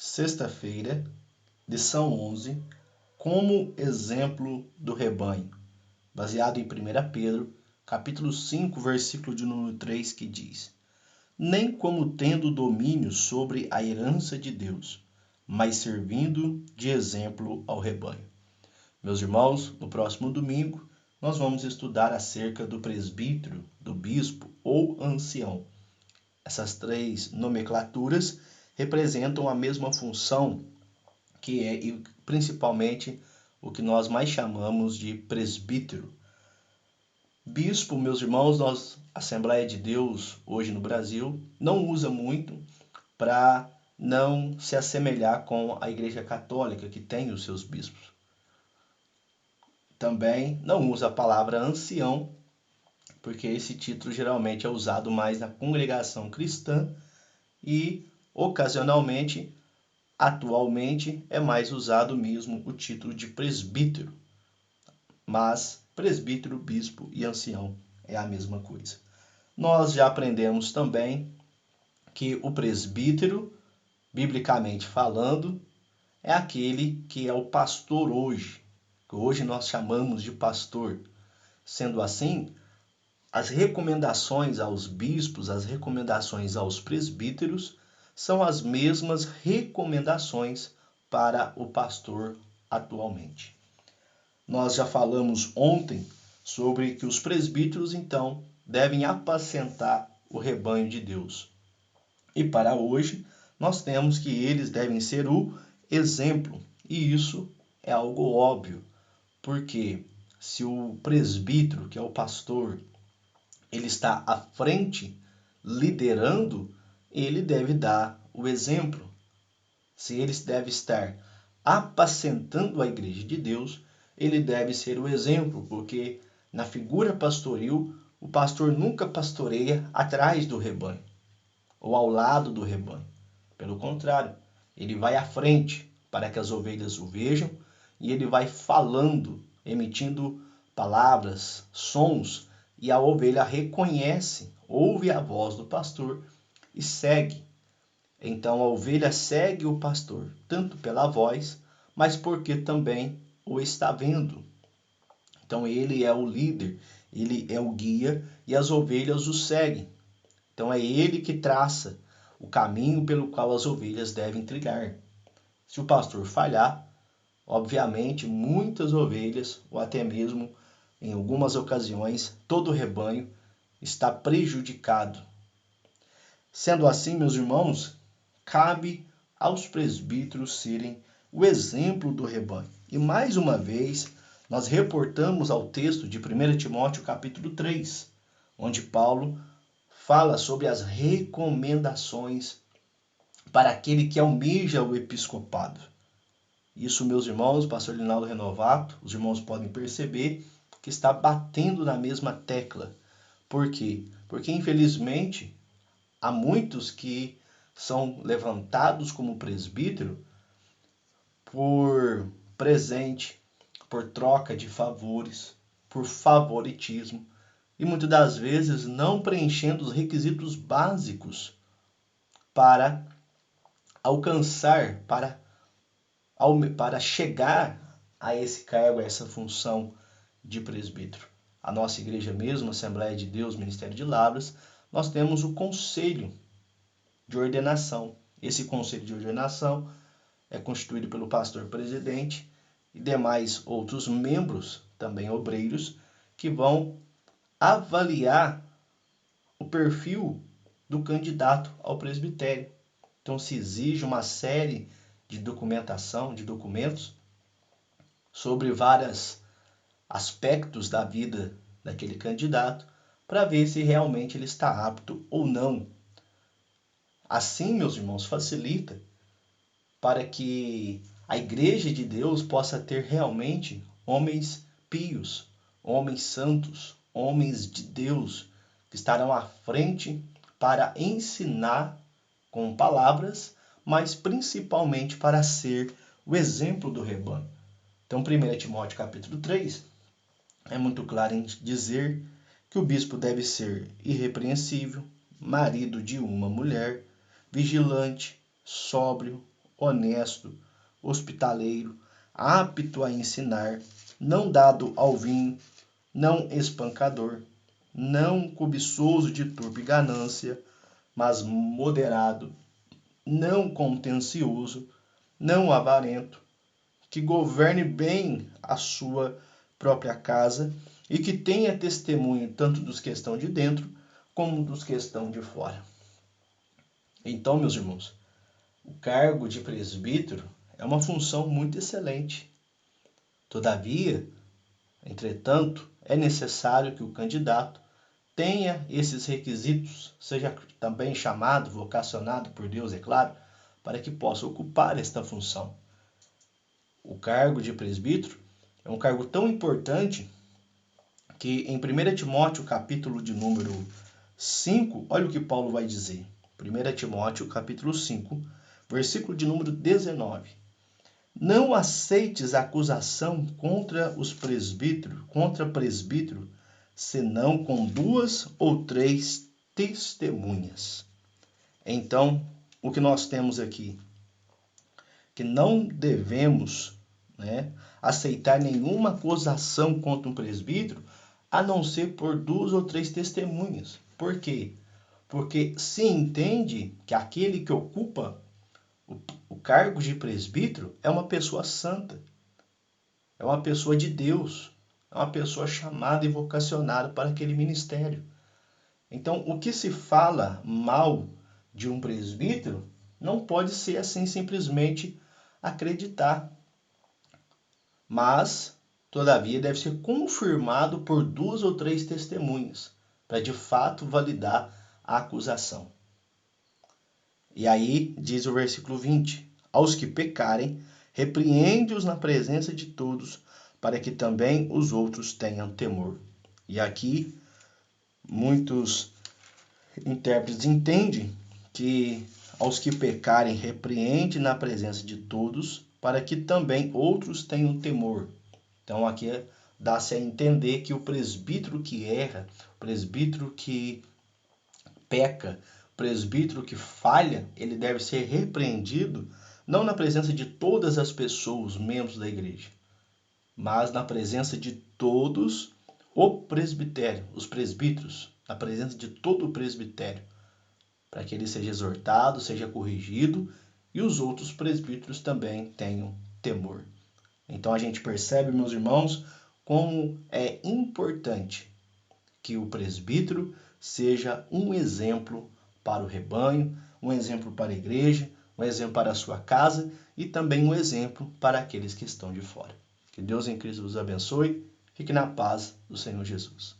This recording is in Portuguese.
Sexta-feira, lição 11, como exemplo do rebanho, baseado em 1 Pedro, capítulo 5, versículo de número 3, que diz: Nem como tendo domínio sobre a herança de Deus, mas servindo de exemplo ao rebanho. Meus irmãos, no próximo domingo, nós vamos estudar acerca do presbítero, do bispo ou ancião. Essas três nomenclaturas representam a mesma função, que é principalmente o que nós mais chamamos de presbítero. Bispo, meus irmãos, a Assembleia de Deus, hoje no Brasil, não usa muito para não se assemelhar com a Igreja Católica, que tem os seus bispos. Também não usa a palavra ancião, porque esse título geralmente é usado mais na congregação cristã e, ocasionalmente, atualmente, é mais usado mesmo o título de presbítero. Mas presbítero, bispo e ancião é a mesma coisa. Nós já aprendemos também que o presbítero, biblicamente falando, é aquele que é o pastor hoje, que hoje nós chamamos de pastor. Sendo assim, as recomendações aos bispos, as recomendações aos presbíteros, são as mesmas recomendações para o pastor atualmente. Nós já falamos ontem sobre que os presbíteros, então, devem apacentar o rebanho de Deus. E para hoje, nós temos que eles devem ser o exemplo. E isso é algo óbvio, porque se o presbítero, que é o pastor, ele está à frente, liderando, ele deve dar o exemplo. Se ele deve estar apacentando a igreja de Deus, ele deve ser o exemplo, porque na figura pastoril, o pastor nunca pastoreia atrás do rebanho ou ao lado do rebanho. Pelo contrário, ele vai à frente para que as ovelhas o vejam e ele vai falando, emitindo palavras, sons, e a ovelha reconhece, ouve a voz do pastor e segue. Então a ovelha segue o pastor, tanto pela voz, mas porque também o está vendo. Então ele é o líder, ele é o guia e as ovelhas o seguem. Então é ele que traça o caminho pelo qual as ovelhas devem trilhar. Se o pastor falhar, obviamente muitas ovelhas, ou até mesmo em algumas ocasiões, todo o rebanho está prejudicado. Sendo assim, meus irmãos, cabe aos presbíteros serem o exemplo do rebanho. E mais uma vez, nós reportamos ao texto de 1 Timóteo capítulo 3, onde Paulo fala sobre as recomendações para aquele que almeja o episcopado. Isso, meus irmãos, pastor Linaldo Renovato, os irmãos podem perceber que está batendo na mesma tecla. Por quê? Porque, infelizmente, há muitos que são levantados como presbítero por presente, por troca de favores, por favoritismo e muitas das vezes não preenchendo os requisitos básicos para alcançar, para chegar a esse cargo, a essa função de presbítero. A nossa igreja mesmo, Assembleia de Deus, Ministério de Lavras, nós temos o conselho de ordenação. Esse conselho de ordenação é constituído pelo pastor presidente e demais outros membros, também obreiros, que vão avaliar o perfil do candidato ao presbitério. Então se exige uma série de documentação, de documentos sobre vários aspectos da vida daquele candidato para ver se realmente ele está apto ou não. Assim, meus irmãos, facilita para que a igreja de Deus possa ter realmente homens pios, homens santos, homens de Deus, que estarão à frente para ensinar com palavras, mas principalmente para ser o exemplo do rebanho. Então, 1 Timóteo capítulo 3 é muito claro em dizer que o bispo deve ser irrepreensível, marido de uma mulher, vigilante, sóbrio, honesto, hospitaleiro, apto a ensinar, não dado ao vinho, não espancador, não cobiçoso de turpe ganância, mas moderado, não contencioso, não avarento, que governe bem a sua própria casa e que tenha testemunho tanto dos que estão de dentro como dos que estão de fora. Então, meus irmãos, o cargo de presbítero é uma função muito excelente. Todavia, entretanto, é necessário que o candidato tenha esses requisitos, seja também chamado, vocacionado por Deus, é claro, para que possa ocupar esta função. O cargo de presbítero é um cargo tão importante que em 1 Timóteo, capítulo de número 5, olha o que Paulo vai dizer. 1 Timóteo, capítulo 5, versículo de número 19. Não aceites acusação contra presbítero, senão com 2 ou 3 testemunhas. Então, o que nós temos aqui? Que não devemos, aceitar nenhuma acusação contra um presbítero, a não ser por 2 ou 3 testemunhas. Por quê? Porque se entende que aquele que ocupa o cargo de presbítero é uma pessoa santa, é uma pessoa de Deus, é uma pessoa chamada e vocacionada para aquele ministério. Então, o que se fala mal de um presbítero não pode ser assim simplesmente acreditar, mas, todavia, deve ser confirmado por 2 ou 3 testemunhas, para de fato validar a acusação. E aí diz o versículo 20, aos que pecarem, repreende-os na presença de todos, para que também os outros tenham temor. E aqui, muitos intérpretes entendem que aos que pecarem, repreende na presença de todos, para que também outros tenham temor. Então aqui dá-se a entender que o presbítero que erra, o presbítero que peca, o presbítero que falha, ele deve ser repreendido, não na presença de todas as pessoas, membros da igreja, mas na presença de todos o presbitério, os presbíteros, na presença de todo o presbitério, para que ele seja exortado, seja corrigido e os outros presbíteros também tenham temor. Então a gente percebe, meus irmãos, como é importante que o presbítero seja um exemplo para o rebanho, um exemplo para a igreja, um exemplo para a sua casa e também um exemplo para aqueles que estão de fora. Que Deus em Cristo vos abençoe. Fique na paz do Senhor Jesus.